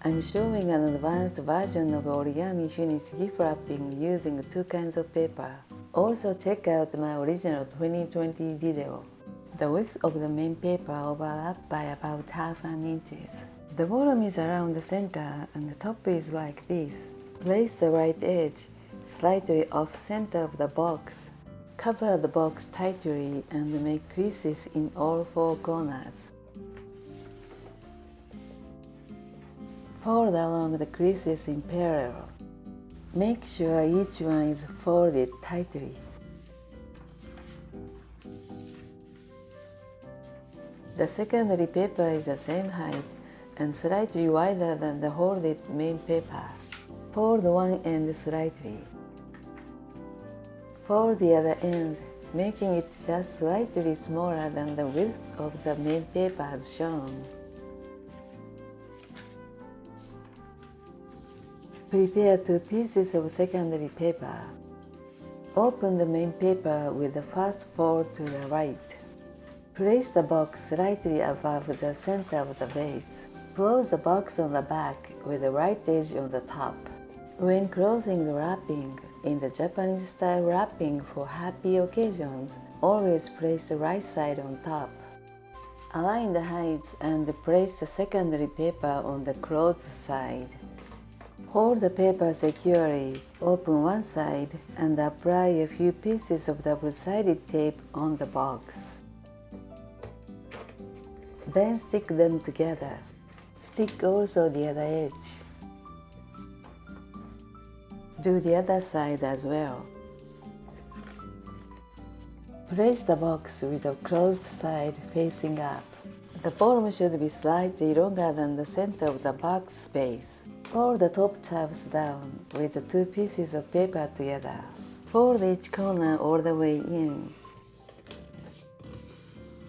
I'm showing an advanced version of Origami-Finish gift wrapping using two kinds of paper. Also check out my original 2020 video. The width of the main paper overlaps by about half an inch. The bottom is around the center and the top is like this. Place the right edge slightly off center of the box. Cover the box tightly and make creases in all four corners. Fold along the creases in parallel. Make sure each one is folded tightly. The secondary paper is the same height and slightly wider than the folded main paper. Fold one end slightly. Fold the other end, making it just slightly smaller than the width of the main paper as shown. Prepare two pieces of secondary paper. Open the main paper with the first fold to the right. Place the box slightly above the center of the base. Close the box on the back with the right edge on the top. When closing the wrapping, in the Japanese style wrapping for happy occasions, always place the right side on top. Align the heights and place the secondary paper on the closed side. Hold the paper securely, open one side, and apply a few pieces of double-sided tape on the box. Then stick them together. Stick also the other edge. Do the other side as well. Place the box with the closed side facing up. The bottom should be slightly longer than the center of the box space. Fold the top tabs down with the two pieces of paper together. Fold each corner all the way in.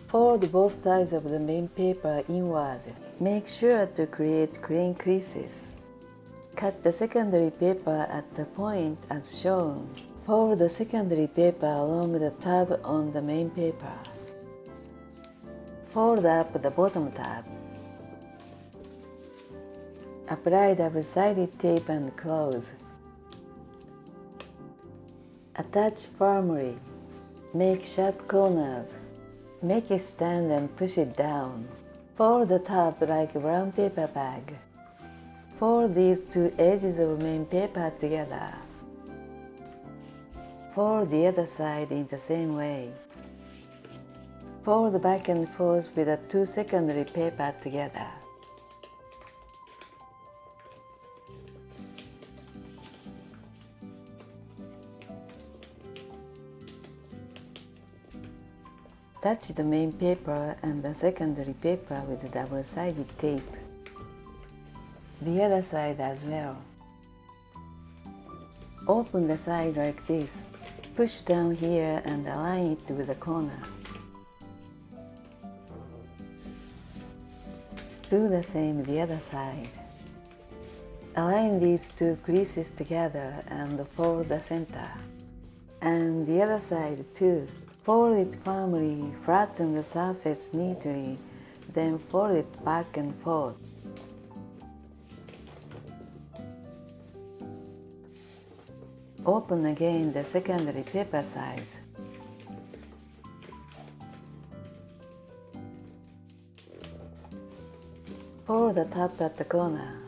Fold both sides of the main paper inward. Make sure to create clean creases. Cut the secondary paper at the point as shown. Fold the secondary paper along the tab on the main paper. Fold up the bottom tab. Apply double-sided tape and close. Attach firmly. Make sharp corners. Make it stand and push it down. Fold the top like a brown paper bag. Fold these two edges of main paper together. Fold the other side in the same way. Fold back and forth with the two secondary paper together. Touch the main paper and the secondary paper with double-sided tape. The other side as well. Open the side like this. Push down here and align it with the corner. Do the same the other side. Align these two creases together and fold the center. And the other side too. Fold it firmly, flatten the surface neatly, then fold it back and forth. Open again the secondary paper sides. Fold the top at the corner.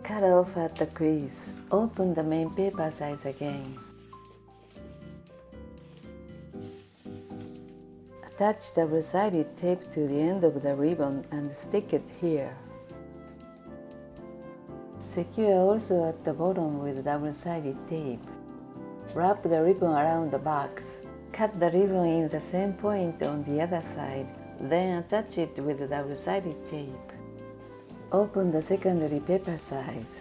Cut off at the crease. Open the main paper sides again. Attach double-sided tape to the end of the ribbon and stick it here. Secure also at the bottom with double-sided tape. Wrap the ribbon around the box. Cut the ribbon in the same point on the other side, then attach it with double-sided tape. Open the secondary paper sides.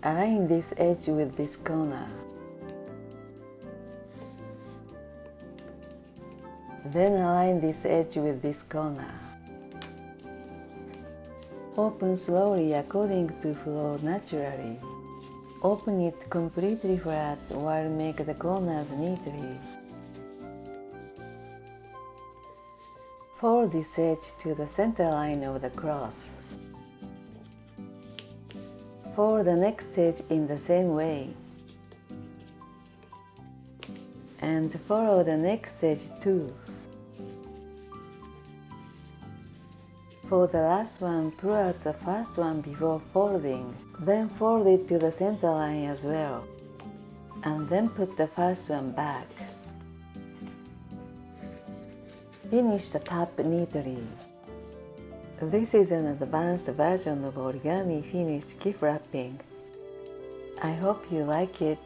Align this edge with this corner. Then align this edge with this corner. Open slowly according to flow naturally. Open it completely flat while make the corners neatly. Fold this edge to the center line of the cross. Fold the next edge in the same way. And follow the next edge too. For the last one, pull out the first one before folding, then fold it to the center line as well, and then put the first one back. Finish the top neatly. This is an advanced version of Origami-Finish gift wrapping. I hope you like it.